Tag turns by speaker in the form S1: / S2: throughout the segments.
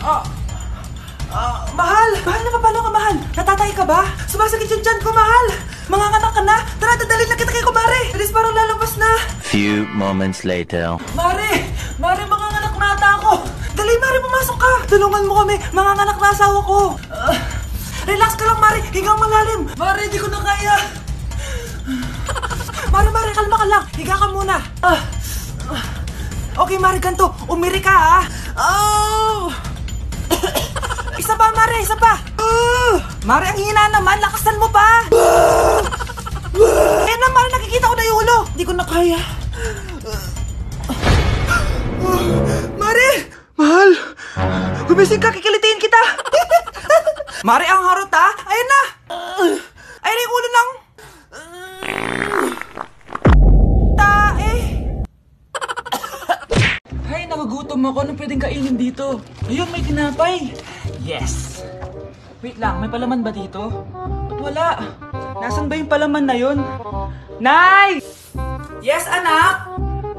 S1: Mahal! Mahal, napapalo ka, mahal! Natatay ka ba? Sumasakit yung tiyan ko, mahal! Manganganak ka na! Tara, dadalhin na kita kay kumare! Bilis, parang lalabas na!
S2: Few moments later.
S1: Mare! Mare, manganganak na ata ako! Dali, Mare, pumasok ka! Tulungan mo kami! Manganganak na asawa ko! Relax ka lang, Mare! Higang malalim! Mare, di ko na kaya! Mare, kalma ka lang! Higa ka muna! Okay, Mare, ganito! Umiri ka, ha! Isa pa, Mare! Isa pa! Mare, ang hina naman! Lakasan mo pa! Eh na, Mare! Nakikita ko na yung ulo! Di ko na kaya! Mare! Mahal! Gumising ka! Kikilitiin kita! Mare, ang harot, ha! Ayun na! Ayun na yung ulo lang! Tae! Ay, nakagutom ako. Anong pwedeng kainin dito? Ayun, may tinapay! Yes! Wait lang, may palaman ba dito? Ba't wala? Nasaan ba yung palaman na yun? Nay! Yes, anak?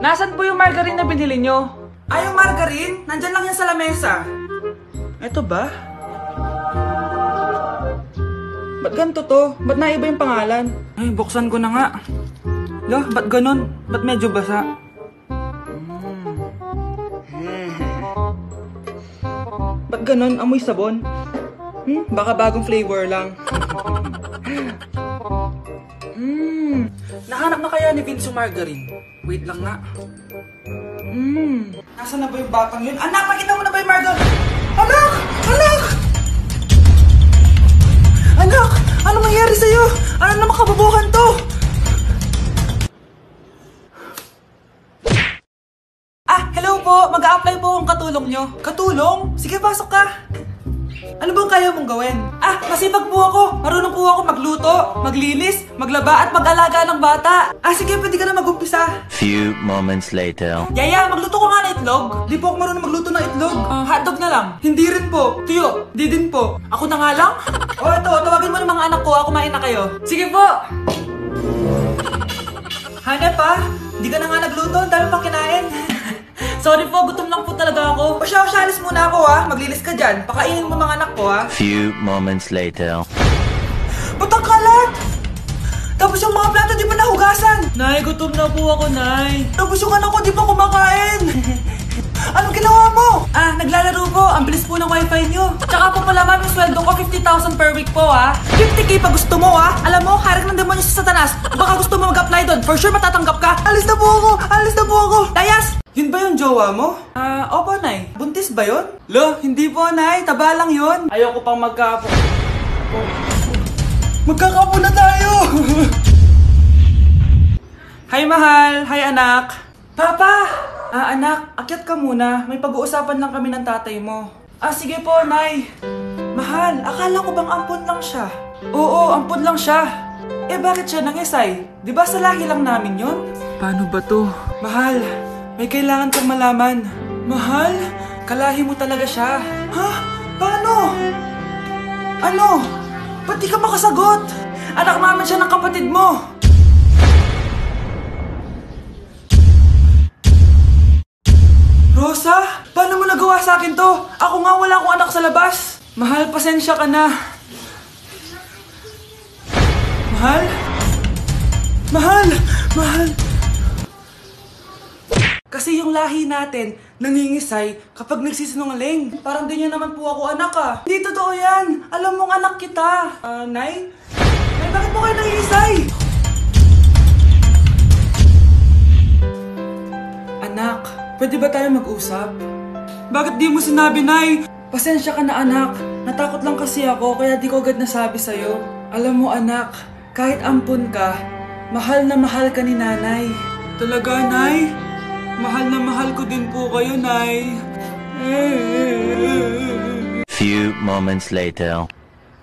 S1: Nasaan po yung margarine na binili nyo? Ay, yung margarine? Nandyan lang yan sa lamesa. Eto ba? Ba't ganito to? Ba't naiba yung pangalan? Ay, buksan ko na nga. Lo, ba't ganun? Ba't medyo basa? Ba't ganun? Amoy sabon? Baka bagong flavor lang. Nahanap na kaya ni Vince yung margarine? Wait lang nga. Nasaan na ba yung batang yun? Anak, nakita mo na ba yung margarine? Anak! Anak! Anak! Ano mangyari sa'yo? Ano naman kababuhan to? Hello po! Mag-a-apply po akong katulong nyo. Katulong? Sige, pasok ka. Ano bang kaya mong gawin? Masipag po ako. Marunong po ako magluto, maglinis, maglaba at mag-alaga ng bata. Sige, pwede ka na mag-umpisa.
S2: Few moments later.
S1: Yaya, magluto ko nga ng itlog. Di po ako marunong magluto ng itlog. Hotdog na lang. Hindi rin po. Tuyo, di din po. Ako na nga lang? Ito, tawagin mo ng mga anak ko. Kumain na kayo. Sige po. Hanep pa? Di ka na nga nagluto. Ang dami pang kinain. Sorry po, gutom lang po talaga ako. Alis muna ako, ha. Maglinis ka dyan. Pakainin mo mga anak ko, ha.
S2: Few moments later.
S1: Ba't ang kalat? Tapos yung mga plato di pa nahugasan. Nay, gutom na po ako, Nay. Tapos yung anak ko di pa kumakain. Anong ginawa mo? Naglalaro po. Ang bilis po ng wifi nyo. Tsaka po pala, ma'am, yung sweldo ko 50,000 per week po, ha. 50K pa gusto mo, ha. Alam mo, harik ng demonyo sa Satanas. Baka gusto mo mag-apply doon. For sure matatanggap ka. Alis na po ako. Alis na po ako. Layas! Yun ba yung jowa mo? Opo, Nay. Buntis ba yun? Lo, hindi po, Nay. Taba lang yun. Ayoko pang magkapo. Magkakapo na tayo! Hi, mahal. Hi, anak. Papa! Anak, akyat ka muna. May pag-uusapan lang kami ng tatay mo. Sige po, Nay. Mahal, akala ko bang ampun lang siya? Oo, ampun lang siya. Bakit siya nangisay? Di ba sa lahi lang namin yun? Paano ba to? Mahal, may kailangan kang malaman. Mahal? Kalahi mo talaga siya. Ha? Paano? Ano? Ba't di ka makasagot? Anak naman siya ng kapatid mo. Rosa? Paano mo nagawa sa akin to? Ako nga wala akong anak sa labas. Mahal, pasensya ka na. Mahal? Mahal? Mahal? Kasi yung lahi natin, nangingisay kapag nagsisinungaling. Parang di niya naman po ako anak, ah. Hindi totoo yan. Alam mong anak kita. Nay? Nay, bakit mo kayo nangingisay? Anak, pwede ba tayo mag-usap? Bakit di mo sinabi, Nay? Pasensya ka na, anak. Natakot lang kasi ako, kaya di ko agad nasabi sa'yo. Alam mo, anak, kahit ampun ka, mahal na mahal ka ni nanay. Talaga, Nay? Mahal na mahal ko din po kayo, Nay.
S2: Few moments later.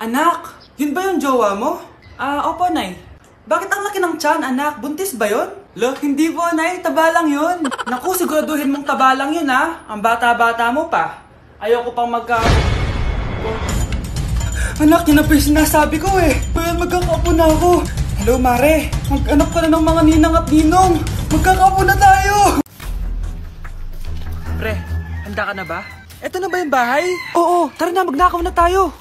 S1: Anak, yun ba yung jowa mo? Opo, Nay. Bakit ang laki ng tiyan, anak? Buntis ba yun? Look, hindi po, Nay. Taba lang yun. Naku, siguraduhin mong taba lang yun, ha? Ang bata-bata mo pa. Ayoko pang Anak, yun na po yung sinasabi ko, eh. Kaya magkakapo na ako. Hello, Mare. Mag-anak ka na ng mga ninang at ninong. Magkakapo na tayo. Pre, handa ka na ba? Eto na ba yung bahay? Oo, tara na, magnakaw na tayo.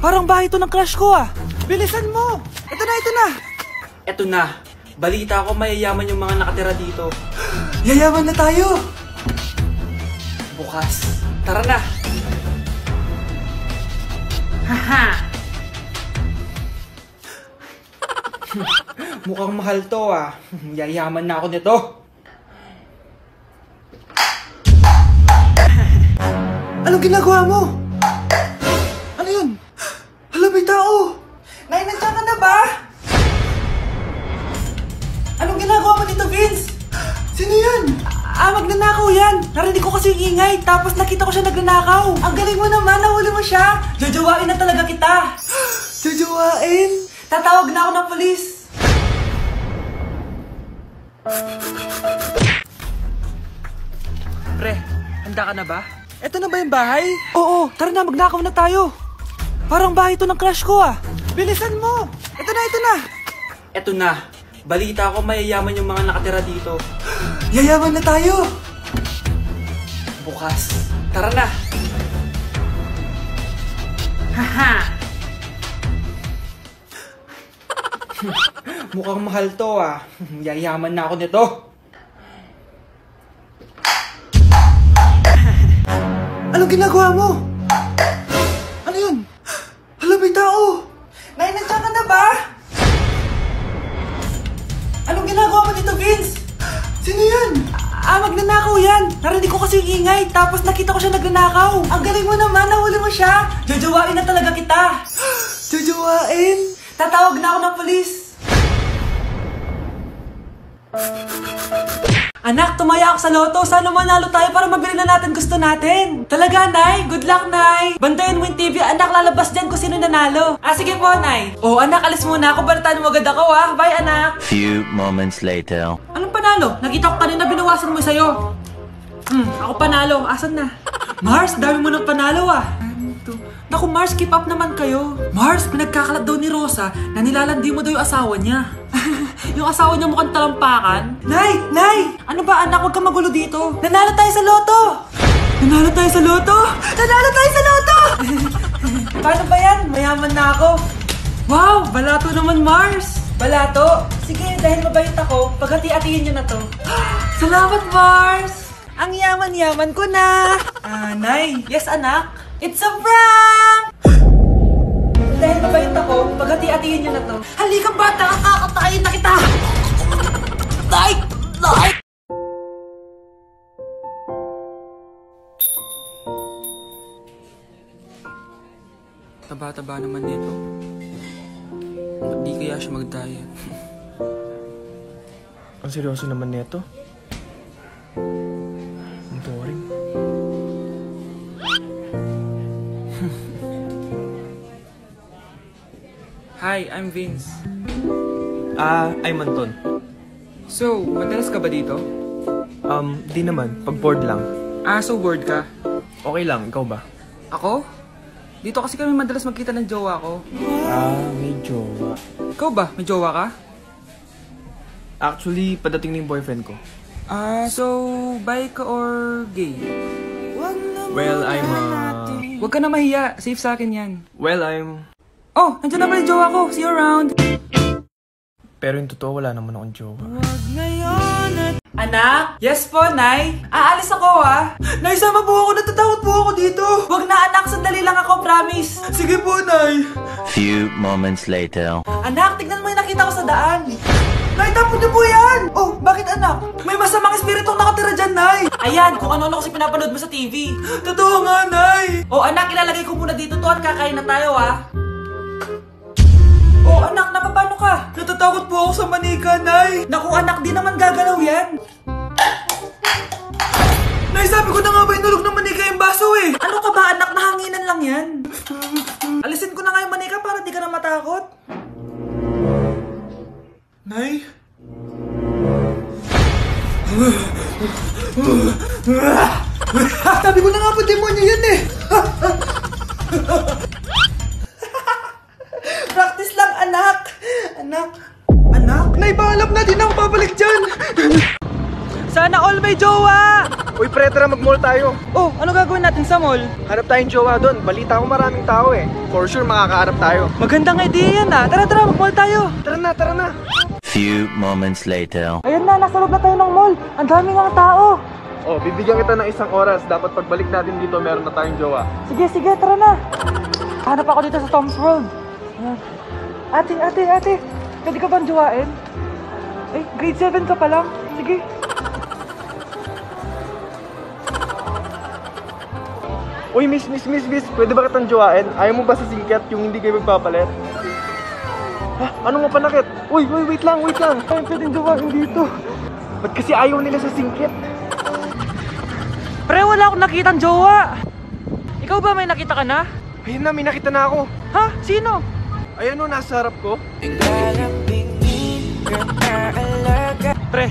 S1: Parang bahay to ng crush ko ah. Bilisan mo! Ito na, ito na! Eto na. Balita ko mayayaman yung mga nakatira dito. Yayaman na tayo! Bukas. Tara na! Haha! Mukhang mahal to ah. Yayaman na ako nito. Anong ginagawa mo? Ano yun? Hala, may tao! Nay, nandiyan ka na ba? Anong ginagawa mo dito, Vince? Sino yan? Magnanakaw yan! Narinig ko kasi yung ingay, tapos nakita ko siya nagnanakaw. Ang galing mo naman, nahuli mo siya. Jojowain na talaga kita. Jojowain? Tatawag na ako ng polis. Pre, handa ka na ba? Eto na ba yung bahay? Oo, tara na, magnakaw na tayo. Parang bahay to ng crush ko ah. Bilisan mo! Ito na, ito na! Eto na. Balita ko mayayaman yung mga nakatira dito. Yayaman na tayo! Bukas. Tara na! Haha! Mukhang mahal to ah. Yayaman na ako nito. Anong ginagawa mo? Ano yun? Hala, may tao! Nay, nandiyan ka na ba? Anong ginagawa mo dito, Vince? Sino yan? Magnanakaw yan! Narinig ko kasi yung ingay, tapos nakita ko siya nagnanakaw. Ang galing mo naman, nahuli mo siya. Jojowain na talaga kita. Jojowain? Tatawag na ako ng polis. Anak, tumaya ako sa loto. Sana manalo tayo para mabili na natin gusto natin. Talaga, Nay? Good luck, Nay. Bantayan mo yung TV. Anak, lalabas dyan kung sino nanalo. Sige po, Nay. Anak, alis muna ako. Balitaan mo agad ako, ah. Bye, anak.
S2: Few moments later.
S1: Anong panalo? Nakita ko kanina binawasan mo sa'yo. Ako panalo. Asan na? Mars, dami mo ng panalo, ah. Naku, Mars, keep up naman kayo. Mars, pinagkakalat daw ni Rosa na nilalandi mo daw yung asawa niya. Yung asawa niya mukhang talampakan. Nay! Nay! Ano ba, anak? Huwag kang magulo dito. Nanalo tayo sa loto! Nanalo tayo sa loto! Nanalo tayo sa loto! Paano ba yan? Mayaman na ako. Wow! Balato naman, Mars! Balato? Sige, dahil mabait ako, paghati-hatiin niyo na to. Salamat, Mars! Ang yaman-yaman ko na! Nay! Yes, anak? It's a prank! Dahil mabait ako, paghati-hatiin niyo na to. Halika bata, kakatayin na kita! Like! Taba-taba naman nito. Ba't di kaya siya mag-diet?
S3: Ang seryoso naman nito. Ang boring.
S1: Hi, I'm Vince.
S3: I'm Anton.
S1: So, madalas ka ba dito?
S3: Di naman. Pag bored lang.
S1: So bored ka?
S3: Okay lang, ikaw ba?
S1: Ako? Dito kasi kami madalas magkita ng jowa ko.
S3: May jowa.
S1: Ikaw ba? May jowa ka?
S3: Actually, padating na yung boyfriend ko.
S1: So, bi ka or gay?
S3: Well,
S1: Huwag ka na mahiya. Safe sa akin yan.
S3: Oh,
S1: nandiyan na pala yung jowa ko. See you around.
S3: Pero yung totoo, wala naman akong jowa.
S1: Anak? Yes po, Nay. Aalis ako, ah. Nay, sama po ako. Natatakot po ako dito. Wag na, anak. Sandali lang ako, promise. Sige po, Nay.
S2: Few moments later.
S1: Anak, tignan mo yung nakita ko sa daan. Nay, tapon niyo po yan. Oh, bakit, anak? May masamang espiritong nakatira dyan, Nay. Ayan, kung ano-ano kasi pinapanood mo sa TV. Totoo nga, Nay. Anak, ilalagay ko muna dito to at kakain na tayo, ah. Anak, napapano ka? Natatakot po ako sa manika, Nay. Naku, anak, di naman gagalaw yan. Nay, sabi ko na nga ba inulog ng manika yung baso eh. Ano ka ba, anak? Nahanginan lang yan. Alisin ko na nga yung manika para di ka na matakot. Nay? Sabi ko na nga ba, demonyo yan eh. Practice lang, anak. Anak? Nay, paalam na. Di na ako babalik dyan. Sana all may jowa.
S3: Uy, pre, tara mag-mall tayo.
S1: Oh, ano gagawin natin sa mall?
S3: Hanap tayong jowa doon. Balita ko maraming tao eh. For sure, makakaharap tayo.
S1: Magandang idea yan ah. Tara, mag-mall tayo.
S3: Tara na.
S2: Few moments later.
S1: Ayun na, nasa loob na tayo ng mall. Ang dami ng tao.
S3: Oh, bibigyan kita ng 1 oras. Dapat pagbalik natin dito, meron na tayong jowa.
S1: Sige, tara na. Hanap ako dito sa Tom's World. Ayan. Ate. Pwede ka bang jowain? Eh, grade 7 ka pa lang. Sige.
S3: Uy, miss. Pwede ba kitang jowain? Ayaw mo ba sa singket yung hindi kayo magpapalit? Ha? Ano nga panakit? Uy, wait lang.
S1: Ay, pwedeng jowain dito.
S3: Ba't kasi ayaw nila sa singket?
S1: Pre, wala akong nakitang jowa. Ikaw ba may nakita ka na?
S3: Ayun na, may nakita na ako.
S1: Ha? Sino?
S3: Ayun o, nasa harap ko.
S1: Pre,